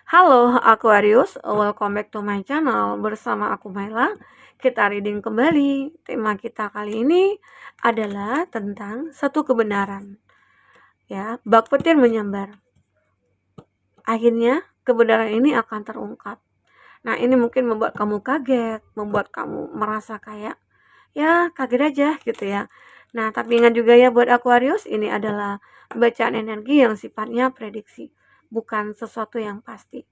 Halo Aquarius, welcome back to my channel. Bersama aku Maila, kita reading kembali. Tema kita kali ini adalah tentang satu kebenaran. Ya, bak petir menyambar. Akhirnya kebenaran ini akan terungkap. Nah, ini mungkin membuat kamu kaget, membuat kamu merasa kayak ya kaget aja gitu ya. Nah, tapi ingat juga ya buat Aquarius, ini adalah bacaan energi yang sifatnya prediksi, bukan sesuatu yang pasti.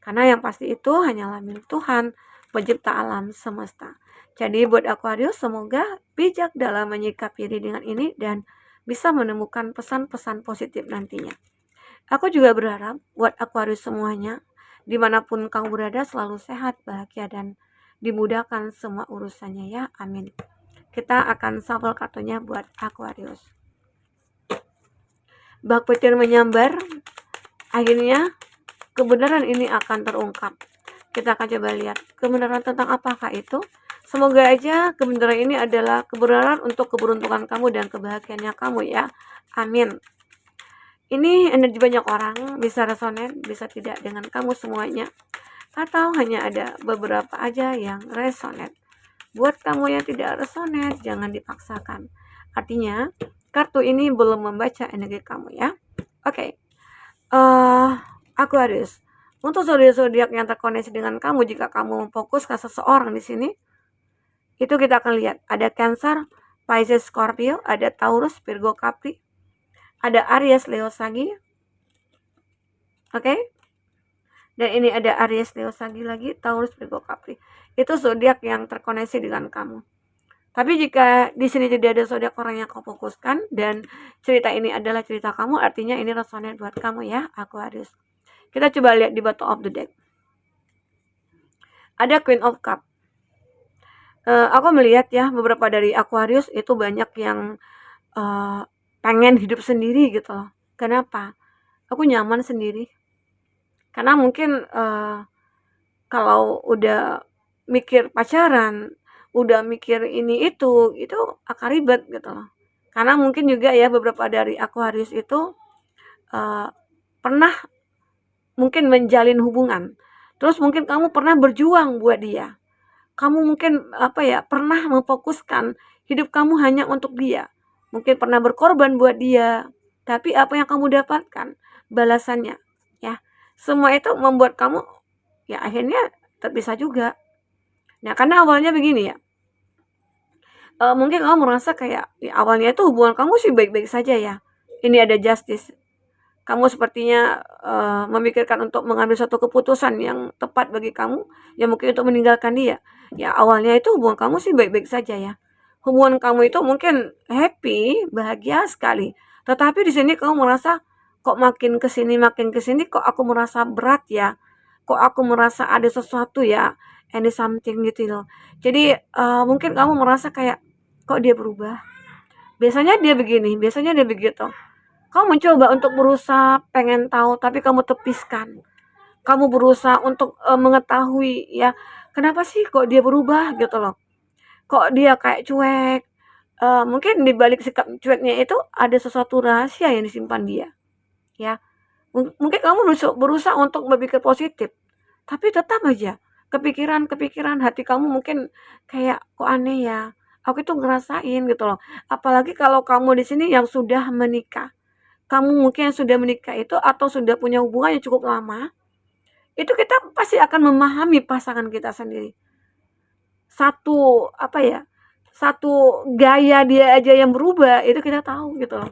Karena yang pasti itu hanyalah milik Tuhan, pencipta alam semesta. Jadi buat Aquarius, semoga bijak dalam menyikapi readingan ini dan bisa menemukan pesan-pesan positif nantinya. Aku juga berharap buat Aquarius semuanya, dimanapun kamu berada, selalu sehat, bahagia, dan dimudahkan semua urusannya ya, amin. Kita akan shuffle kartunya buat Aquarius. Bak petir menyambar, akhirnya kebenaran ini akan terungkap. Kita akan coba lihat kebenaran tentang apakah itu. Semoga aja kebenaran ini adalah kebenaran untuk keberuntungan kamu dan kebahagiaannya kamu ya. Amin. Ini energi banyak orang, bisa resonate, bisa tidak dengan kamu semuanya. Atau hanya ada beberapa aja yang resonate. Buat kamu yang tidak resonate, jangan dipaksakan. Artinya, kartu ini belum membaca energi kamu ya. Oke. Aquarius. Untuk zodiak-zodiak yang terkoneksi dengan kamu, jika kamu memfokuskan seseorang di sini, itu kita akan lihat ada Cancer, Pisces, Scorpio, ada Taurus, Virgo, Capri, ada Aries, Leo, Sagi. Oke? Dan ini ada Aries, Leo, Sagi lagi, Taurus, Virgo, Capri. Itu zodiak yang terkoneksi dengan kamu. Tapi jika di sini tidak ada zodiak orang yang kau fokuskan dan cerita ini adalah cerita kamu, artinya ini resonate buat kamu ya, Aquarius. Kita coba lihat di bottom of the deck. Ada Queen of Cup. Aku melihat ya beberapa dari Aquarius itu banyak yang pengen hidup sendiri gitu loh. Kenapa? Aku nyaman sendiri. Karena mungkin kalau udah mikir pacaran, udah mikir ini itu akan ribet gitu loh. Karena mungkin juga ya beberapa dari Aquarius itu pernah mungkin menjalin hubungan. Terus mungkin kamu pernah berjuang buat dia. Kamu mungkin pernah memfokuskan hidup kamu hanya untuk dia. Mungkin pernah berkorban buat dia. Tapi apa yang kamu dapatkan? Balasannya, ya. Semua itu membuat kamu ya akhirnya terpisah juga. Nah, karena awalnya begini ya. Mungkin kamu merasa kayak ya, awalnya itu hubungan kamu sih baik-baik saja ya. Ini ada justice. Kamu sepertinya memikirkan untuk mengambil satu keputusan yang tepat bagi kamu, yang mungkin untuk meninggalkan dia. Ya awalnya itu hubungan kamu sih baik-baik saja ya. Hubungan kamu itu mungkin happy, bahagia sekali. Tetapi di sini kamu merasa kok makin kesini kok aku merasa berat ya. Kok aku merasa ada sesuatu ya, any something gitu loh. Jadi mungkin kamu merasa kayak kok dia berubah. Biasanya dia begini, biasanya dia begitu. Kamu mencoba untuk berusaha pengen tahu, tapi kamu tepiskan. Kamu berusaha untuk mengetahui ya, kenapa sih kok dia berubah gitu loh. Kok dia kayak cuek. Mungkin di balik sikap cueknya itu ada sesuatu rahasia yang disimpan dia. Ya. Mungkin kamu berusaha untuk berpikir positif, tapi tetap aja kepikiran hati kamu mungkin kayak kok aneh ya. Aku itu ngerasain gitu loh. Apalagi kalau kamu di sini yang sudah menikah. Kamu mungkin yang sudah menikah itu atau sudah punya hubungan yang cukup lama, itu kita pasti akan memahami pasangan kita sendiri. Satu gaya dia aja yang berubah, itu kita tahu gitu loh.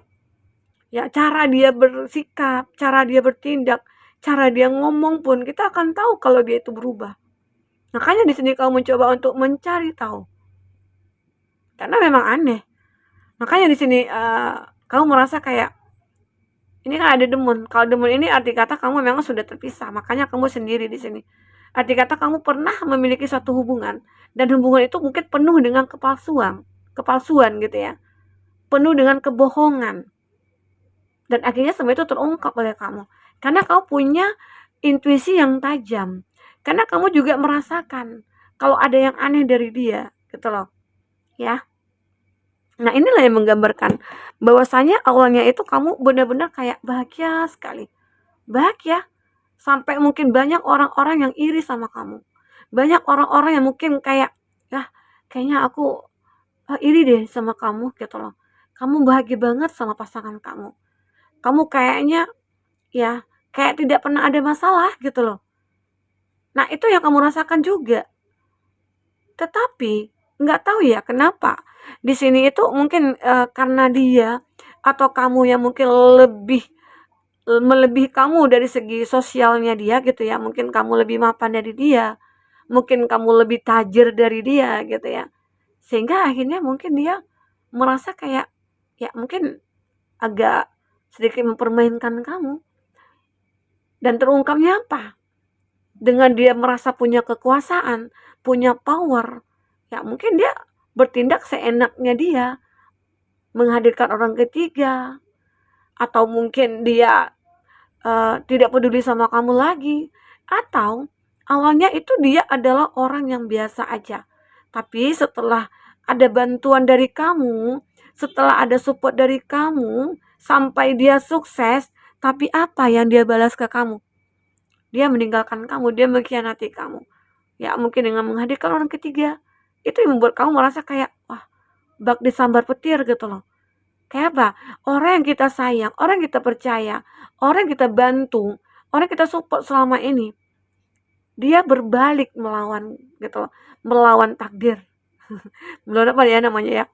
Ya, cara dia bersikap, cara dia bertindak, cara dia ngomong pun kita akan tahu kalau dia itu berubah. Makanya di sini kamu mencoba untuk mencari tahu. Karena memang aneh. Makanya di sini kamu merasa kayak ini kan ada demun. Kalau demun ini arti kata kamu memang sudah terpisah. Makanya kamu sendiri di sini. Arti kata kamu pernah memiliki suatu hubungan dan hubungan itu mungkin penuh dengan kepalsuan gitu ya. Penuh dengan kebohongan. Dan akhirnya semua itu terungkap oleh kamu. Karena kamu punya intuisi yang tajam. Karena kamu juga merasakan kalau ada yang aneh dari dia, gitu loh. Ya. Nah, inilah yang menggambarkan bahwasanya awalnya itu kamu benar-benar kayak bahagia sekali. Bahagia. Sampai mungkin banyak orang-orang yang iri sama kamu. Banyak orang-orang yang mungkin kayak, "Yah, kayaknya aku, iri deh sama kamu," gitu loh. Kamu bahagia banget sama pasangan kamu. Kamu kayaknya, ya, kayak tidak pernah ada masalah gitu loh. Nah, itu yang kamu rasakan juga. Tetapi, nggak tahu ya kenapa, di sini itu mungkin, karena dia atau kamu yang mungkin melebihi kamu dari segi sosialnya dia gitu ya, mungkin kamu lebih mapan dari dia, mungkin kamu lebih tajir dari dia gitu ya. Sehingga akhirnya mungkin dia merasa kayak, ya mungkin agak sedikit mempermainkan kamu. Dan terungkapnya apa? Dengan dia merasa punya kekuasaan, punya power, ya mungkin dia bertindak seenaknya dia, menghadirkan orang ketiga, atau mungkin dia tidak peduli sama kamu lagi, atau awalnya itu dia adalah orang yang biasa aja, tapi setelah ada bantuan dari kamu, setelah ada support dari kamu, sampai dia sukses, tapi apa yang dia balas ke kamu? Dia meninggalkan kamu, dia mengkhianati kamu. Ya mungkin dengan menghadirkan orang ketiga, itu yang membuat kamu merasa kayak, wah, bak disambar petir gitu loh. Kayak apa? Orang yang kita sayang, orang yang kita percaya, orang yang kita bantu, orang yang kita support selama ini, dia berbalik melawan gitu loh, melawan takdir. Melawan apa ya namanya ya?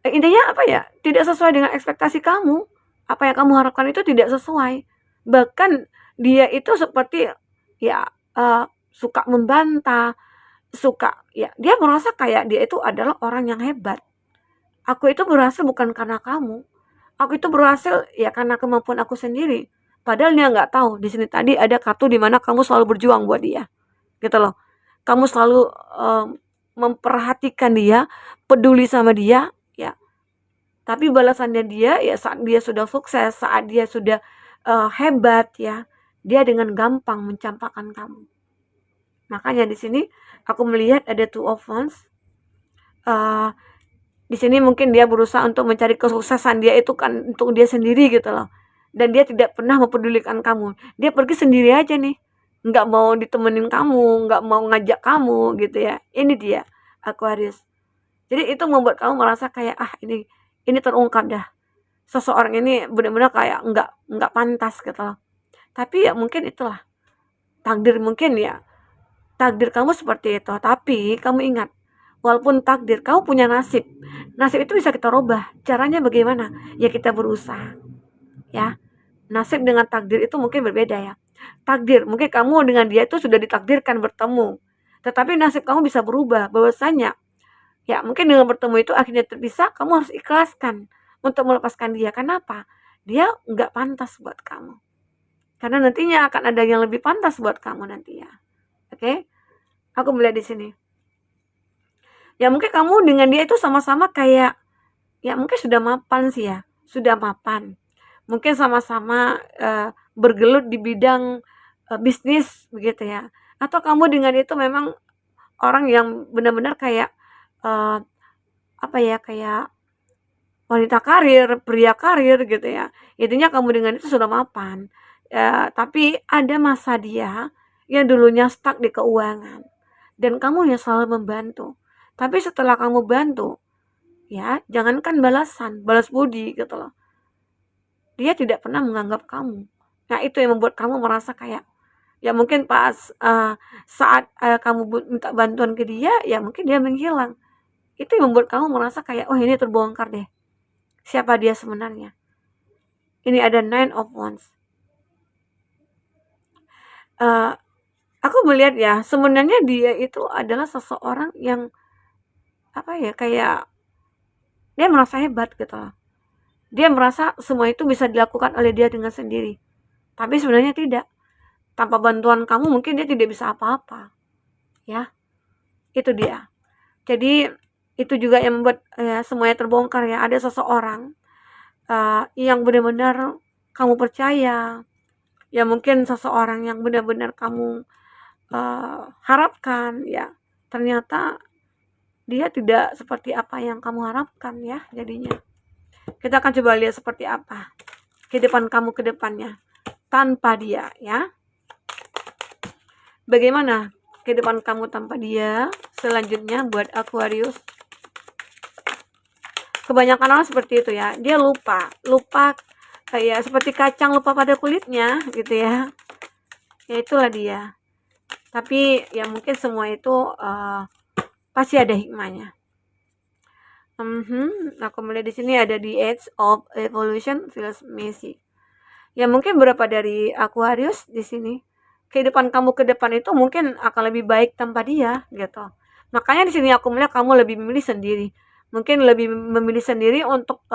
Intinya apa ya? Tidak sesuai dengan ekspektasi kamu. Apa yang kamu harapkan itu tidak sesuai. Bahkan dia itu seperti ya suka membantah, suka ya dia merasa kayak dia itu adalah orang yang hebat. Aku itu berhasil bukan karena kamu. Aku itu berhasil ya karena kemampuan aku sendiri. Padahal dia nggak tahu di sini tadi ada kartu di mana kamu selalu berjuang buat dia, gitu loh. Kamu selalu memperhatikan dia, peduli sama dia, ya. Tapi balasannya dia ya saat dia sudah sukses, saat dia sudah hebat ya, dia dengan gampang mencampakkan kamu. Makanya di sini aku melihat ada two of wands. Di sini mungkin dia berusaha untuk mencari kesuksesan dia itu kan untuk dia sendiri gitu loh. Dan dia tidak pernah mempedulikan kamu. Dia pergi sendiri aja nih. Nggak mau ditemenin kamu, nggak mau ngajak kamu gitu ya. Ini dia Aquarius. Jadi itu membuat kamu merasa kayak ini terungkap dah. Seseorang ini benar-benar kayak nggak pantas gitu loh. Tapi ya mungkin itulah takdir mungkin ya. Takdir kamu seperti itu. Tapi kamu ingat, walaupun takdir, kamu punya nasib. Nasib itu bisa kita rubah. Caranya bagaimana? Ya kita berusaha. Ya. Nasib dengan takdir itu mungkin berbeda ya. Takdir, mungkin kamu dengan dia itu sudah ditakdirkan bertemu. Tetapi nasib kamu bisa berubah. Bahwasanya, ya mungkin dengan bertemu itu akhirnya terpisah, kamu harus ikhlaskan untuk melepaskan dia. Kenapa? Dia nggak pantas buat kamu. Karena nantinya akan ada yang lebih pantas buat kamu nanti ya. Oke? Aku melihat di sini. Ya mungkin kamu dengan dia itu sama-sama kayak, ya mungkin sudah mapan sih ya. Sudah mapan. Mungkin sama-sama bergelut di bidang bisnis begitu ya. Atau kamu dengan itu memang orang yang benar-benar kayak kayak wanita karir, pria karir gitu ya. Intinya kamu dengan itu sudah mapan. Tapi ada masa dia yang dulunya stuck di keuangan dan kamu yang selalu membantu. Tapi setelah kamu bantu, ya jangankan balasan, balas budi gitu loh. Dia tidak pernah menganggap kamu. Nah itu yang membuat kamu merasa kayak, ya mungkin pas saat kamu minta bantuan ke dia, ya mungkin dia menghilang. Itu yang membuat kamu merasa kayak, oh ini terbongkar deh. Siapa dia sebenarnya? Ini ada 9 of Wands. Aku melihat ya, sebenarnya dia itu adalah seseorang yang kayak dia merasa hebat gitu loh. Dia merasa semua itu bisa dilakukan oleh dia dengan sendiri. Tapi sebenarnya tidak. Tanpa bantuan kamu mungkin dia tidak bisa apa-apa. Ya. Itu dia. Jadi itu juga yang membuat semuanya terbongkar ya. Ada seseorang yang benar-benar kamu percaya. Ya mungkin seseorang yang benar-benar kamu harapkan ya. Ternyata dia tidak seperti apa yang kamu harapkan ya jadinya. Kita akan coba lihat seperti apa kehidupan kamu ke depannya. tanpa dia, ya. Bagaimana kehidupan kamu tanpa dia? Selanjutnya buat Aquarius. Kebanyakan orang seperti itu ya. Dia lupa kayak seperti kacang lupa pada kulitnya gitu ya. Ya itulah dia. Tapi ya mungkin semua itu pasti ada hikmahnya. Aku melihat di sini ada the edge of evolution feels messy. Ya mungkin beberapa dari Aquarius di sini kehidupan kamu ke depan itu mungkin akan lebih baik tanpa dia gitu. Makanya di sini aku melihat kamu lebih memilih sendiri. Mungkin lebih memilih sendiri untuk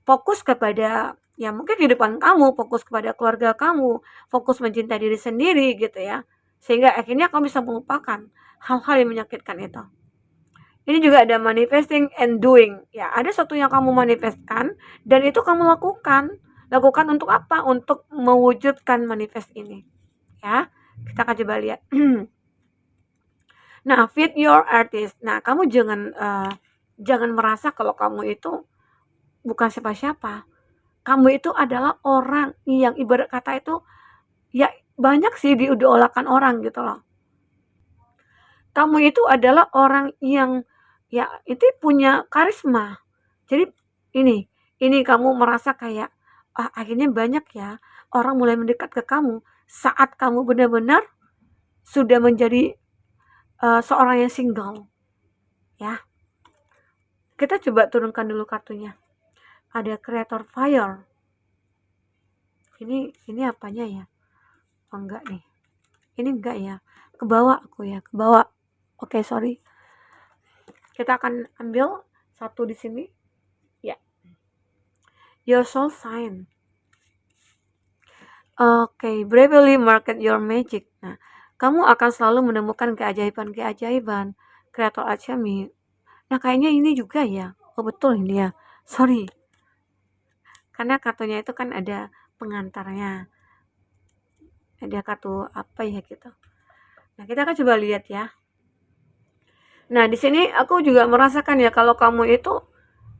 fokus kepada ya mungkin kehidupan kamu, fokus kepada keluarga kamu, fokus mencintai diri sendiri gitu ya. Sehingga akhirnya kamu bisa melupakan hal-hal yang menyakitkan itu. Ini juga ada manifesting and doing. Ya, ada sesuatu yang kamu manifestkan dan itu kamu lakukan. Lakukan untuk apa? Untuk mewujudkan manifest ini. Ya, kita akan coba lihat. Nah, feed your artist. Nah, kamu jangan merasa kalau kamu itu bukan siapa-siapa. Kamu itu adalah orang yang ibarat kata itu ya banyak sih diidolakan orang gitu loh. Kamu itu adalah orang yang ya itu punya karisma. Jadi ini kamu merasa kayak akhirnya banyak ya orang mulai mendekat ke kamu saat kamu benar-benar sudah menjadi seorang yang single. Ya. Kita coba turunkan dulu kartunya. Ada creator fire. Ini apanya ya? Oh enggak nih. Ini enggak ya. Ke bawah aku ya, ke bawah. Oke, sorry. Kita akan ambil satu di sini. Ya. Your soul sign. Oke, bravely market your magic. Nah, kamu akan selalu menemukan keajaiban-keajaiban. Kreator alchemy. Nah, kayaknya ini juga ya. Oh, betul ini ya. Sorry. Karena kartunya itu kan ada pengantarnya. Ada kartu apa ya gitu. Nah, kita akan coba lihat ya. Nah, di sini aku juga merasakan ya kalau kamu itu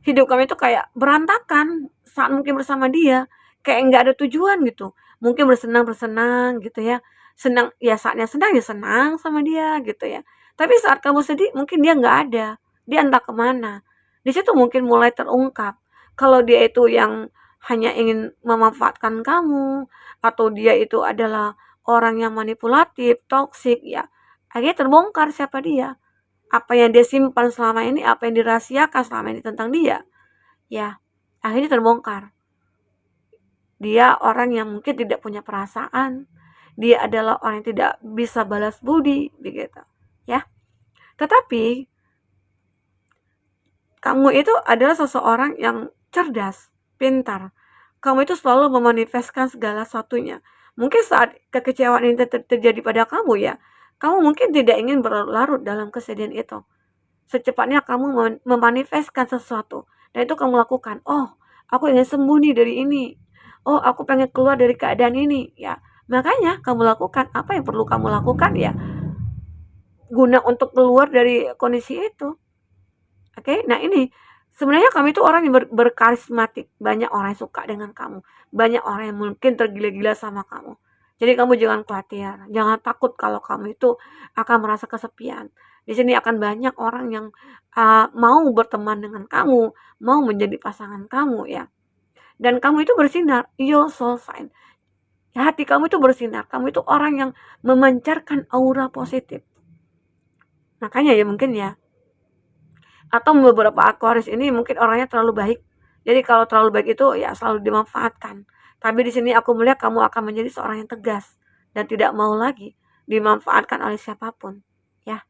hidup kamu itu kayak berantakan saat mungkin bersama dia, kayak nggak ada tujuan gitu. Mungkin bersenang-bersenang gitu ya. Senang ya saatnya senang ya senang sama dia gitu ya. Tapi saat kamu sedih mungkin dia nggak ada. Dia entah kemana. Di situ mungkin mulai terungkap kalau dia itu yang hanya ingin memanfaatkan kamu atau dia itu adalah orang yang manipulatif, toksik ya. Akhirnya terbongkar siapa dia. Apa yang dia simpan selama ini, apa yang dirahasiakan selama ini tentang dia, ya akhirnya terbongkar. Dia orang yang mungkin tidak punya perasaan, dia adalah orang yang tidak bisa balas budi, begitu, ya. Tetapi kamu itu adalah seseorang yang cerdas, pintar. Kamu itu selalu memanifestkan segala sesuatunya. Mungkin saat kekecewaan ini terjadi pada kamu ya, kamu mungkin tidak ingin berlarut dalam kesedihan itu. Secepatnya kamu memanifestkan sesuatu dan itu kamu lakukan. Oh, aku ingin sembuh nih dari ini. Oh, aku pengen keluar dari keadaan ini, ya. Makanya kamu lakukan apa yang perlu kamu lakukan ya, guna untuk keluar dari kondisi itu. Oke, nah ini sebenarnya kamu itu orang yang berkarismatik. Banyak orang yang suka dengan kamu. Banyak orang yang mungkin tergila-gila sama kamu. Jadi kamu jangan khawatir, jangan takut kalau kamu itu akan merasa kesepian. Di sini akan banyak orang yang mau berteman dengan kamu, mau menjadi pasangan kamu ya. Dan kamu itu bersinar, your soul sign. Hati kamu itu bersinar, kamu itu orang yang memancarkan aura positif. Makanya ya mungkin ya. Atau beberapa Aquarius ini mungkin orangnya terlalu baik. Jadi kalau terlalu baik itu ya selalu dimanfaatkan. Tapi di sini aku melihat kamu akan menjadi seorang yang tegas dan tidak mau lagi dimanfaatkan oleh siapapun. Ya,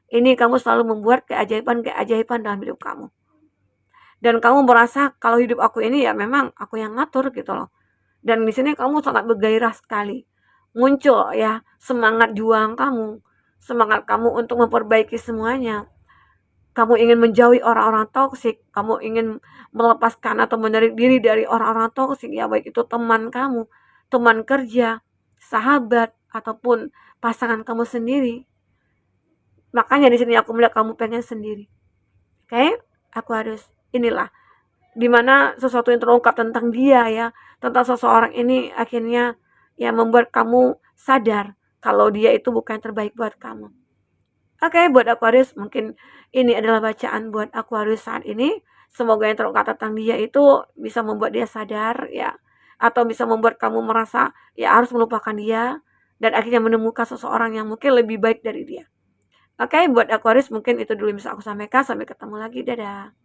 ini kamu selalu membuat keajaiban-keajaiban dalam hidup kamu. Dan kamu merasa kalau hidup aku ini ya memang aku yang ngatur gitu loh. Dan di sini kamu sangat bergairah sekali. Muncul ya semangat juang kamu, semangat kamu untuk memperbaiki semuanya. Kamu ingin menjauhi orang-orang toksik, kamu ingin melepaskan atau menarik diri dari orang-orang toksik ya, baik itu teman kamu, teman kerja, sahabat ataupun pasangan kamu sendiri. Makanya di sini aku melihat kamu pengen sendiri. Oke, Aquarius. Inilah dimana sesuatu yang terungkap tentang dia ya, tentang seseorang ini akhirnya ya membuat kamu sadar kalau dia itu bukan yang terbaik buat kamu. Oke, buat Aquarius mungkin ini adalah bacaan buat Aquarius saat ini. Semoga yang terungkap tentang dia itu bisa membuat dia sadar ya, atau bisa membuat kamu merasa ya harus melupakan dia dan akhirnya menemukan seseorang yang mungkin lebih baik dari dia. Oke, buat Aquarius mungkin itu dulu yang bisa aku sampaikan. Sampai ketemu lagi. Dadah.